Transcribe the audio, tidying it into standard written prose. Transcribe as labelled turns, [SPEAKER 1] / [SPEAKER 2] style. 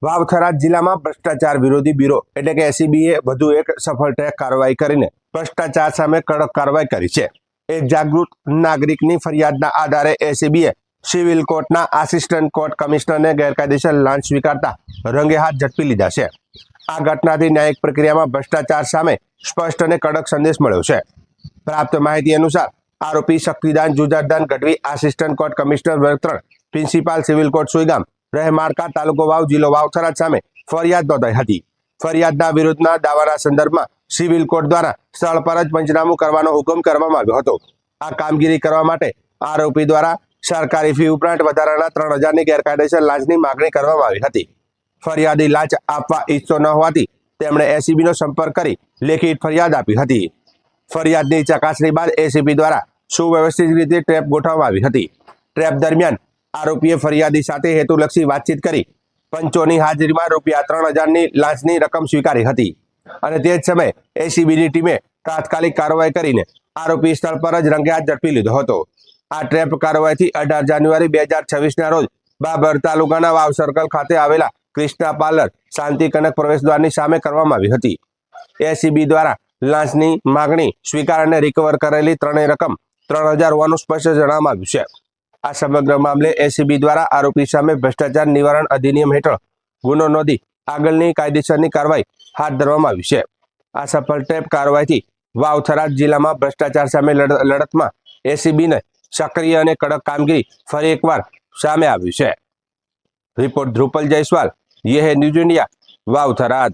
[SPEAKER 1] વાવ-થરાદ જિલ્લામાં ભ્રષ્ટાચાર વિરોધી બ્યુરો એટલે કે એસીબીએ વધુ એક સફળ ટ્રેક કાર્યવાહી કરીને ભ્રષ્ટાચાર સામે કડક કાર્યવાહી કરી છે। એક જાગૃત નાગરિકની ફરિયાદના આધારે એસીબીએ સિવિલ કોર્ટના આસિસ્ટન્ટ કોર્ટ કમિશનરને ગેરકાયદેસર લાંચ સ્વીકારતા રંગે હાથ ઝડપી લીધા છે। આ ઘટનાથી ન્યાયિક પ્રક્રિયામાં ભ્રષ્ટાચાર સામે સ્પષ્ટ અને કડક સંદેશ મળ્યો છે। પ્રાપ્ત માહિતી અનુસાર આરોપી Shaktidan Jujardan Gadhvi assistant court commissioner વર્ગ 3 principal civil court Suigam Rahemalka તાલુકો વાવ જિલ્લો વાવ-થરાદ સામે ફરિયાદ નોંધાઈ હતી। ફરિયાદના વિરુદ્ધના દાવાના સંદર્ભમાં સિવિલ કોર્ટ દ્વારા સ્થળ પર જ પંચનામું કરવાનો હુકમ કરવામાં આવ્યો હતો। આ કામગીરી કરવા માટે આરોપી દ્વારા સરકારી ફી ઉપરાંત વધારાના 3000ની ગેરકાયદેસર લાંચની માગણી કરવામાં આવી હતી। ફરિયાદી લાંચ આપવા ઈચ્છતો ન હોવાથી તેમણે એસીબીનો સંપર્ક કરી લેખિત ફરિયાદ આપી હતી। ફરિયાદની ચકાસણી બાદ એસીબી દ્વારા સુવ્યવસ્થિત રીતે ટ્રેપ ગોઠવવામાં આવી હતી। ટ્રેપ દરમિયાન આરોપીએ ફરિયાદી સાથે હેતુલક્ષી વાતચીત કરી પંચોની હાજરીમાં ₹3000ની લાંચની રકમ સ્વીકારી હતી અને તે જ સમયે એસીબીની ટીમે તાત્કાલિક કાર્યવાહી કરીને આરોપી સ્થળ પર જ રંગે હાથ ઝડપી લીધો હતો। આ ટ્રેપ કાર્યવાહીથી 18 જાન્યુઆરી 2026ના રોજ બાબર તાલુકાના વાવ સર્કલ ખાતે આવેલા ક્રિષ્ના પાર્લર શાંતિ કનક પ્રવેશદ્વારની સામે કરવામાં આવી હતી। એસીબી દ્વારા લાંચની માગણી સ્વીકાર અને રિકવર કરેલી ત્રણેય રકમ 3000 હોવાનું સ્પષ્ટ જણાવવામાં આવ્યું છે। આ સમગ્ર મામલે એસીબી દ્વારા આરોપી સામે ભ્રષ્ટાચાર નિવારણ અધિનિયમ હેઠળ ગુનો નોંધી આગળની કાયદેસરની કાર્યવાહી હાથ ધરવામાં આવી છે। આ સફળ ટ્રેપ કાર્યવાહીથી વાવ-થરાદ જિલ્લામાં ભ્રષ્ટાચાર સામે લડતમાં એસીબીને સક્રિય અને કડક કામગીરી ફરી એકવાર સામે આવ્યું છે। રિપોર્ટ ધ્રુપલ જયસ્વાલ, યે હે ન્યૂઝ ઇન્ડિયા, વાવ-થરાદ।